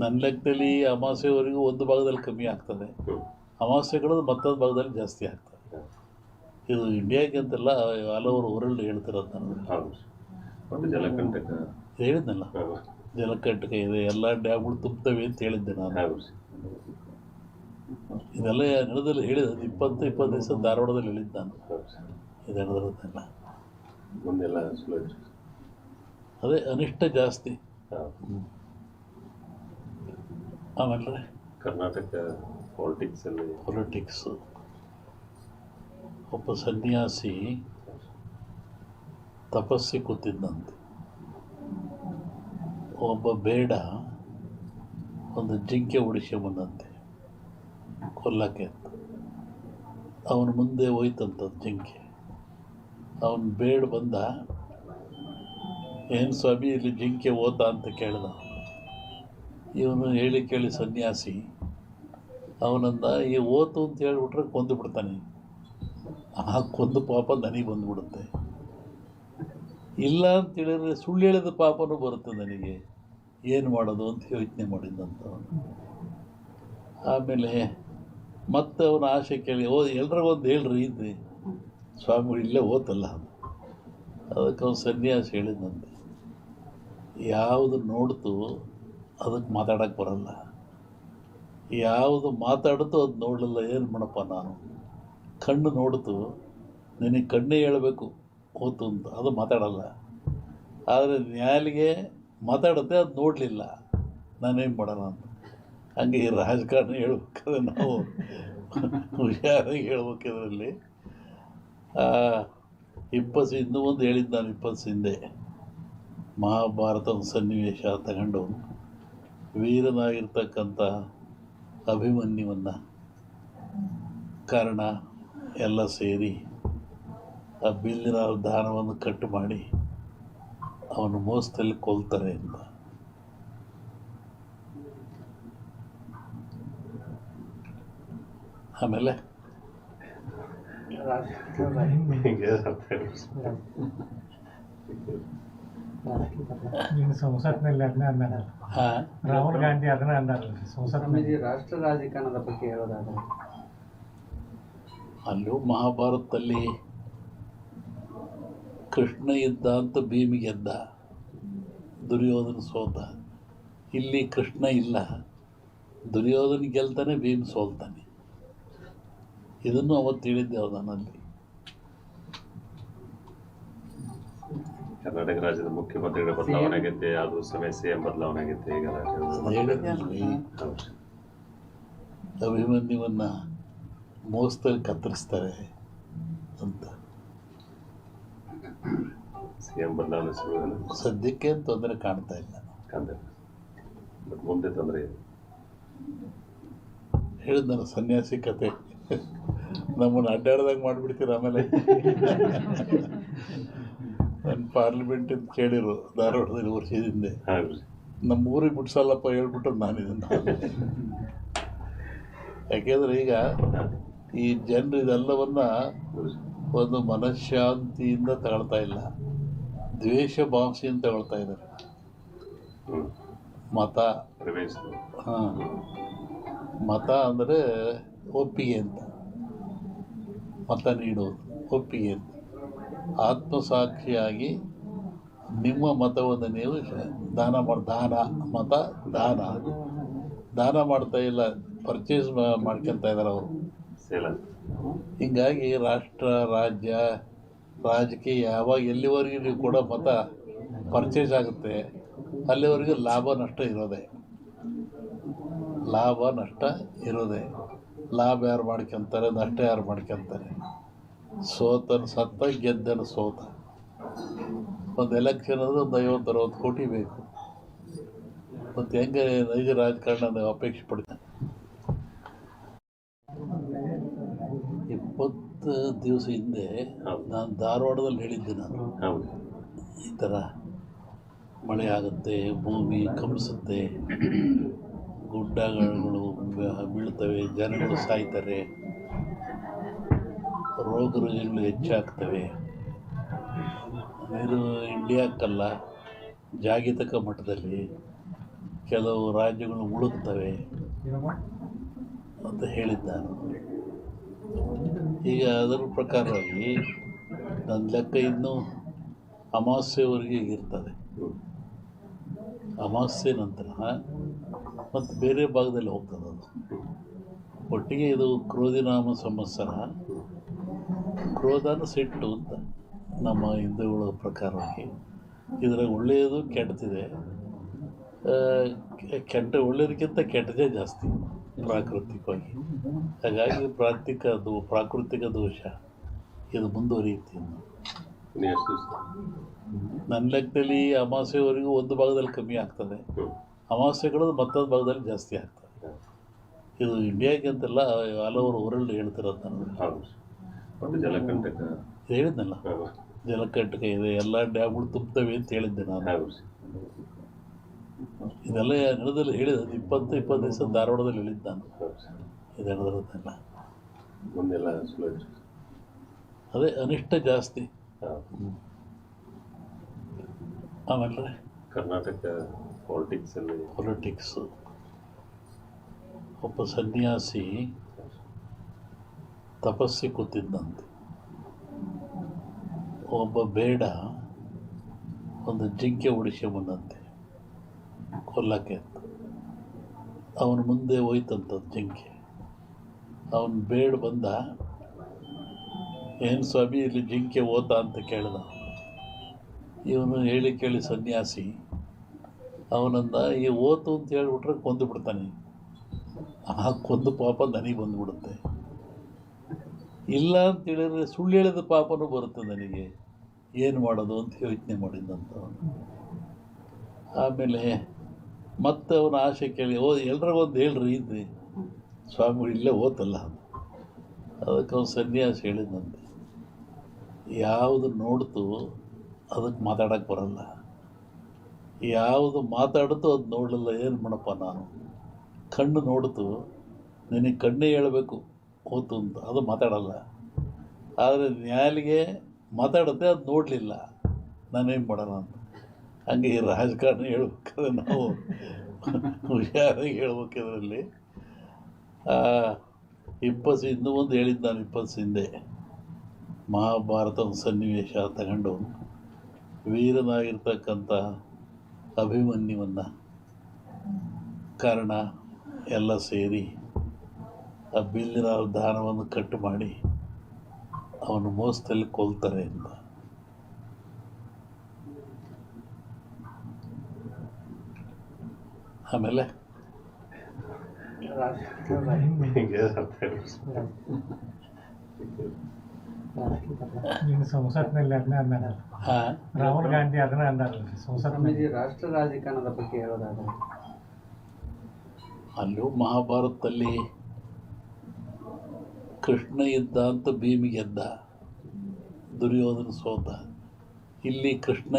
ನನ್ನ ಲೆಕ್ಕದಲ್ಲಿ ಅಮಾವಾಸ್ಯೆವರೆಗೂ ಒಂದು ಭಾಗದಲ್ಲಿ ಕಮ್ಮಿ ಆಗ್ತದೆ, ಅಮಾವಾಸ್ಯೆಗಳು ಮತ್ತೊಂದು ಭಾಗದಲ್ಲಿ ಜಾಸ್ತಿ ಆಗ್ತದೆ. ಇದು ಇಂಡಿಯಾಗೆ ಅಂತಲ್ಲ, ಆಲ್ ಓವರ್ ವರ್ಲ್ಡ್ ಹೇಳ್ತಿರೋದು ನಾನು. ಜಲಕಂಟಕ ಹೇಳಿದ್ನಲ್ಲ, ಜಲಕಂಟಕ ಇದೆ, ಎಲ್ಲ ಡ್ಯಾಮ್ಗಳು ತುಂಬ್ತವೆ ಅಂತ ಹೇಳಿದ್ದೆ ನಾನು. ಇದೆಲ್ಲ ನಡೆದಲ್ಲಿ ಹೇಳಿದ 20 ದಿವಸ ಧಾರವಾಡದಲ್ಲಿ ಹೇಳಿದ್ದು ನಾನು. ಇದು ನಡೆದಿರೋದೆಲ್ಲ ಮುಂದೆಲ್ಲ ಅದೇ ಅನಿಷ್ಟ ಜಾಸ್ತಿ. ಆಮೇಲೆ ಕರ್ನಾಟಕ ಪೊಲಿಟಿಕ್ಸು, ಒಬ್ಬ ಸನ್ಯಾಸಿ ತಪಸ್ಸಿ ಕೂತಿದ್ದಂತೆ. ಒಬ್ಬ ಬೇಡ ಒಂದು ಜಿಂಕೆ ಬಂದಂತೆ ಕೊಲ್ಲಕ್ಕೆ ಅಂತ. ಅವನ ಮುಂದೆ ಹೋಯ್ತಂಥದ್ದು ಜಿಂಕೆ. ಅವನು ಬೇಡ ಬಂದ, ಏನು ಸ್ವಾಮಿ ಇಲ್ಲಿ ಜಿಂಕೆ ಓತ ಅಂತ ಕೇಳ್ದ. ಇವನು ಹೇಳಿ ಕೇಳಿ ಸನ್ಯಾಸಿ ಅವನಂದ, ಈ ಓತು ಅಂತ ಹೇಳ್ಬಿಟ್ರೆ ಕೊಂದು ಬಿಡ್ತಾನೆ, ಆ ಕೊಂದು ಪಾಪ ನನಗೆ ಬಂದುಬಿಡುತ್ತೆ. ಇಲ್ಲ ಅಂತ ಹೇಳಿದ್ರೆ ಸುಳ್ಳು ಹೇಳಿದ ಪಾಪನೂ ಬರುತ್ತೆ ನನಗೆ, ಏನು ಮಾಡೋದು ಅಂತ ಯೋಚನೆ ಮಾಡಿದ್ದಂತ. ಆಮೇಲೆ ಮತ್ತೆ ಅವನ ಆಸೆ ಕೇಳಿ, ಎಲ್ರಿಗೊಂದು ಹೇಳ್ರಿ ಇದ್ರಿ ಸ್ವಾಮಿಗಳು ಇಲ್ಲೇ ಓತಲ್ಲ. ಅದಕ್ಕೆ ಅವನು ಸನ್ಯಾಸಿ ಹೇಳಿದಂತೆ, ಯಾವುದು ನೋಡ್ತು ಅದಕ್ಕೆ ಮಾತಾಡೋಕ್ಕೆ ಬರಲ್ಲ, ಯಾವುದು ಮಾತಾಡ್ತು ಅದು ನೋಡಲಿಲ್ಲ, ಏನು ಮಾಡಪ್ಪ ನಾನು. ಕಣ್ಣು ನೋಡ್ತು, ನಿನಗೆ ಕಣ್ಣೇ ಹೇಳಬೇಕು ಓತು ಅಂತ, ಅದು ಮಾತಾಡಲ್ಲ. ಆದರೆ ನ್ಯಾಲಿಗೆ ಮಾತಾಡುತ್ತೆ, ಅದು ನೋಡಲಿಲ್ಲ, ನಾನೇನು ಮಾಡೋಣ ಅಂತ. ಹಂಗೆ ಈ ರಾಜಕಾರಣ ಹೇಳ್ಬೇಕಾದ್ರೆ ನಾವು ಹುಷಾರಾಗಿ ಹೇಳ್ಬೇಕಿದ್ರಲ್ಲಿ. ಇನ್ನೂ ಒಂದು ಹೇಳಿದ್ದು ನಾನು 20 ಹಿಂದೆ, ಮಹಾಭಾರತದ ಸನ್ನಿವೇಶ ತಗೊಂಡು ವೀರನಾಗಿರ್ತಕ್ಕಂಥ ಅಭಿಮನ್ಯುವನ್ನು ಕರ್ಣ ಎಲ್ಲ ಸೇರಿ ಆ ಬಿಲ್ಲಿನ ದಾನವನ್ನು ಕಟ್ಟು ಮಾಡಿ ಅವನು ಮೋಸದಲ್ಲಿ ಕೊಲ್ತಾರೆ ಅಂತ. ಆಮೇಲೆ ಸಂಸತ್ನಲ್ಲಿ ಅದನ್ನ ಅಂದಾರ, ರಾಹುಲ್ ಗಾಂಧಿ ಅದನ್ನ ಅಂದಾರ ಸಂಸತ್ನಲ್ಲಿ. ರಾಷ್ಟ್ರ ರಾಜಕಾರಣದ ಬಗ್ಗೆ ಹೇಳೋದಾದ್ರೆ, ಅಲ್ಲೂ ಮಹಾಭಾರತದಲ್ಲಿ ಕೃಷ್ಣ ಇದ್ದ ಅಂತ ಭೀಮಿಗೆ ಗೆದ್ದ, ದುರ್ಯೋಧನ ಸೋತ. ಇಲ್ಲಿ ಕೃಷ್ಣ ಇಲ್ಲ, ದುರ್ಯೋಧನ ಗೆಲ್ತಾನೆ, ಭೀಮ್ ಸೋಲ್ತಾನೆ. ಇದನ್ನು ಅವತ್ತು ಹೇಳಿದ್ದೆ ನಾನಲ್ಲಿ. ಕರ್ನಾಟಕ ರಾಜ್ಯದ ಮುಖ್ಯಮಂತ್ರಿಗಳ ಬದಲಾವಣೆ ಆಗೈತೆ, ಅದು ಸಮಯ CM ಬದಲಾವಣೆ ಆಗೈತೆ. ಈಗ ಅಭಿಮನ್ಯುವನ್ನ ಮೋಸದಲ್ಲಿ ಕತ್ತರಿಸ್ತಾರೆ ಅಂತ. CM ಬದಲಾವಣೆ ಸದ್ಯಕ್ಕೆ ತೊಂದರೆ ಕಾಣ್ತಾ ಇಲ್ಲ, ಬಟ್ ಮುಂದೆ ತೊಂದರೆ ಇದೆ. ಹೇಳಿದ್ನಲ್ಲ ಸನ್ಯಾಸಿ ಕತೆ, ನಮ್ಮನ್ನು ಅಡ್ಡಾಡ್ದಾಗ ಮಾಡಿಬಿಡ್ತೀರ. ಆಮೇಲೆ ನನ್ನ ಪಾರ್ಲಿಮೆಂಟ್ ಅಂತ ಕೇಳಿರು ಧಾರವಾಡದಲ್ಲಿ ವರ್ಷದಿಂದ, ನಮ್ಮ ಊರಿಗೆ ಬಿಡ್ಸಲ್ಲಪ್ಪ ಹೇಳ್ಬಿಟ್ಟು ನಾನಿದ್ದೀನಿ. ಯಾಕೆಂದರೆ ಈಗ ಈ ಜನರು ಇದೆಲ್ಲವನ್ನ ಒಂದು ಮನಃಶಾಂತಿಯಿಂದ ತಗೊಳ್ತಾ ಇಲ್ಲ, ದ್ವೇಷ ಭಾವನೆಯಿಂದ ತಗೊಳ್ತಾ ಇದ್ದಾರೆ. ಮತ, ಮತ ಅಂದರೆ ಒಪ್ಪಿಗೆ ಅಂತ, ಮತ ನೀಡೋದು ಒಪ್ಪಿಗೆ ಅಂತ. ಆತ್ಮಸಾಕ್ಷಿಯಾಗಿ ನಿಮ್ಮ ಮತವನ್ನು ನೀವು ದಾನ ಮಾಡ್ತಾ ಇಲ್ಲ, ಪರ್ಚೇಸ್ ಮಾಡ್ಕೊತ ಇದ್ದಾರೆ ಅವರು. ಹೀಗಾಗಿ ರಾಷ್ಟ್ರ, ರಾಜ್ಯ, ರಾಜಕೀಯ ಯಾವಾಗ ಎಲ್ಲಿವರೆಗೂ ನೀವು ಕೂಡ ಮತ ಪರ್ಚೇಸ್ ಆಗುತ್ತೆ ಅಲ್ಲಿವರೆಗೂ ಲಾಭ ನಷ್ಟ ಇರೋದೆ. ಲಾಭ ಯಾರು ಮಾಡ್ಕೊತಾರೆ, ನಷ್ಟ ಯಾರು ಮಾಡ್ಕೊತಾರೆ. ಸೋತನ ಸತ್ತ, ಗೆದ್ದನ ಸೋತ. ಒಂದು ಎಲೆಕ್ಷನ್ ಅಂದರೆ ಒಂದು 50-60 ಕೋಟಿ ಬೇಕು. ಮತ್ತು ಹೆಂಗೆ ನೈಜ ರಾಜಕಾರಣ ಅಪೇಕ್ಷೆ ಪಡ್ತಾನೆ. 20 ದಿವಸ ಹಿಂದೆ ನಾನು ಧಾರವಾಡದಲ್ಲಿ ಹೇಳಿದ್ದೆ, ನಾನು ಈ ಥರ ಮಳೆ ಆಗುತ್ತೆ, ಭೂಮಿ ಕಂಪಿಸುತ್ತೆ, ಗುಡ್ಡಗಳು ಬೀಳ್ತವೆ, ಜನಗಳು ಸಾಯ್ತಾರೆ, ರೋಗ ರುಜಿನಗಳು ಹೆಚ್ಚಾಗ್ತವೆ. ಇದು ಇಂಡಿಯಾಕ್ಕಲ್ಲ, ಜಾಗತಿಕ ಮಟ್ಟದಲ್ಲಿ ಕೆಲವು ರಾಜ್ಯಗಳು ಮುಳುಗ್ತವೆ ಅಂತ ಹೇಳಿದ್ದಾನು. ಈಗ ಅದರ ಪ್ರಕಾರವಾಗಿ ನನ್ನ ಲೆಕ್ಕ ಇನ್ನೂ ಅಮಾವಾಸ್ಯೆವರೆಗೆ ಇರ್ತದೆ. ಅಮಾವಾಸ್ಯೆ ನಂತರ ಮತ್ತು ಬೇರೆ ಭಾಗದಲ್ಲಿ ಹೋಗ್ತದೆ ಅದು. ಒಟ್ಟಿಗೆ ಇದು ಕ್ರೋಧಿನಾಮ ಸಂವತ್ಸರ. ಕ್ರೋಧನ ಸಿಟ್ಟು ಅಂತ ನಮ್ಮ ಹಿಂದೂಗಳ ಪ್ರಕಾರವಾಗಿ. ಇದರಾಗ ಒಳ್ಳೆಯದು ಕೆಟ್ಟದಿದೆ. ಒಳ್ಳೆಯದಕ್ಕಿಂತ ಕೆಟ್ಟದೇ ಜಾಸ್ತಿ ಪ್ರಾಕೃತಿಕವಾಗಿ. ಹಾಗಾಗಿ ಪ್ರಾಕೃತಿಕ ದೋಷ ಇದು ಮುಂದುವರಿಯುತ್ತೆ ಇನ್ನು. ಇನ್ನು ಎಷ್ಟು ದಿವಸ? ನನ್ನ ಲೆಕ್ಕದಲ್ಲಿ ಅಮಾವಾಸ್ಯೆವರೆಗೂ ಒಂದು ಭಾಗದಲ್ಲಿ ಕಮ್ಮಿ ಆಗ್ತದೆ, ಅಮಾವಾಸ್ಯೆಗಳದ್ದು ಮತ್ತೊಂದು ಭಾಗದಲ್ಲಿ ಜಾಸ್ತಿ ಆಗ್ತದೆ. ಇದು ಇಂಡಿಯಾಗೆ ಅಂತಲ್ಲ, ಆಲ್ ಓವರ್ ವರ್ಲ್ಡ್ ಹೇಳ್ತಿರೋದು ನನಗೆ. ಹೌದು. ಮತ್ತು ಜಲಕಂಟಕ ಹೇಳಿದ್ನಲ್ಲ, ಜಲಕಂಟಕ ಇದೆ, ಎಲ್ಲ ಡ್ಯಾಮ್ಗಳು ತುಂಬ್ತವೆ ಅಂತ ಹೇಳಿದ್ದೆ ನಾನು. ಹೌದು. ಇದೆಲ್ಲ ನಡೆದಲ್ಲಿ ಹೇಳಿದ 20 ದಿವಸ ಧಾರವಾಡದಲ್ಲಿ ಹೇಳಿದ್ದು ನಾನು. ಇದು ನಡೆದಿರೋದೆಲ್ಲ ಮುಂದೆಲ್ಲ ಸುಲಭ. ಅದೇ ಅನಿಷ್ಟ ಜಾಸ್ತಿ. ಹೌದು. ಆಮೇಲೆ ಕರ್ನಾಟಕ ಪೊಲಿಟಿಕ್ಸು. ಒಬ್ಬ ಸನ್ಯಾಸಿ ತಪಸ್ಸಿ ಕೂತಿದ್ದಂತೆ. ಒಬ್ಬ ಬೇಡ ಒಂದು ಜಿಂಕೆ ಬಂದಂತೆ ಕೊಲ್ಲಕ್ಕೆ ಅಂತ. ಅವನ ಮುಂದೆ ಹೋಯ್ತಂಥದ್ದು ಜಿಂಕೆ. ಅವನು ಬೇಡ ಬಂದ, ಏನು ಸ್ವಾಮಿ ಇಲ್ಲಿ ಜಿಂಕೆ ಓತ ಅಂತ ಕೇಳಿದ. ಇವನು ಹೇಳಿ ಕೇಳಿ ಸನ್ಯಾಸಿ ಅವನಂದ, ಈ ಓತು ಅಂತ ಹೇಳಿಬಿಟ್ರೆ ಕೊಂದು ಬಿಡ್ತಾನೆ. ಆ ಕೊಂದು ಪಾಪ ನನಗೆ ಬಂದುಬಿಡುತ್ತೆ. ಇಲ್ಲ ಅಂತ ಹೇಳಿದ್ರೆ ಸುಳ್ಳು ಹೇಳಿದ ಪಾಪನೂ ಬರುತ್ತೆ ನನಗೆ, ಏನು ಮಾಡೋದು ಅಂತ ಯೋಚನೆ ಮಾಡಿದ್ದಂತ. ಆಮೇಲೆ ಮತ್ತೆ ಅವನ ಆಸೆ ಕೇಳಿ, ಎಲ್ರಿಗೊಂದು ಹೇಳ್ರಿ ಇದ್ರಿ ಸ್ವಾಮಿಗಳು ಇಲ್ಲೇ ಓತಲ್ಲ. ಅದಕ್ಕೆ ಅವನು ಸನ್ಯಾಸಿ ಹೇಳಿದಂತೆ, ಯಾವುದು ನೋಡ್ತು ಅದಕ್ಕೆ ಮಾತಾಡೋಕ್ಕೆ ಬರಲ್ಲ, ಯಾವುದು ಮಾತಾಡುತ್ತೋ ಅದು ನೋಡಲಿಲ್ಲ, ಏನು ಮಾಡಪ್ಪ ನಾನು. ಕಣ್ಣು ನೋಡ್ತು, ನಿನಗೆ ಕಣ್ಣೇ ಹೇಳಬೇಕು ಓತು ಅಂತ, ಅದು ಮಾತಾಡಲ್ಲ. ಆದರೆ ನ್ಯಾಲಿಗೆ ಮಾತಾಡುತ್ತೆ, ಅದು ನೋಡಲಿಲ್ಲ, ನಾನೇನು ಮಾಡೋಣ ಅಂತ. ಹಂಗೆ ಈ ರಾಜಕಾರಣ ಹೇಳ್ಬೇಕಾದ್ರೆ ನಾವು ಹುಷಾರಾಗಿ ಹೇಳ್ಬೇಕಿದ್ರಲ್ಲಿ. ಇನ್ನೂ ಒಂದು ಹೇಳಿದ್ದು ನಾನು 20 ಹಿಂದೆ, ಮಹಾಭಾರತ ಒಂದು ಸನ್ನಿವೇಶ ತಗೊಂಡು ವೀರನಾಗಿರ್ತಕ್ಕಂಥ ಅಭಿಮನ್ಯುವನ್ನು ಕಾರಣ ಎಲ್ಲ ಸೇರಿ ಆ ಬಿಲ್ಲಿನ ದಾನವನ್ನು ಕಟ್ಟು ಮಾಡಿ ಅವನು ಮೋಸದಲ್ಲಿ ಕೊಲ್ತಾರೆ ಅಂತ. ಆಮೇಲೆ ನಿನ್ನ ಸಂಸತ್ನಲ್ಲಿ ಅದನ್ನ ಅಂದಾರಲ್ಲ, ರಾಹುಲ್ ಗಾಂಧಿ ಅದನ್ನ ಅಂದಾರಲ್ಲ ಸಂಸತ್ನಲ್ಲಿ. ರಾಷ್ಟ್ರ ರಾಜಕಾರಣದ ಬಗ್ಗೆ ಹೇಳೋದಾದ್ರೆ ಅಲ್ಲೂ ಮಹಾಭಾರತದಲ್ಲಿ ಕೃಷ್ಣ ಇದ್ದ ಅಂತ ಭೀಮಿಗೆ ಗೆದ್ದ, ದುರ್ಯೋಧನ ಸೋತ. ಇಲ್ಲಿ ಕೃಷ್ಣ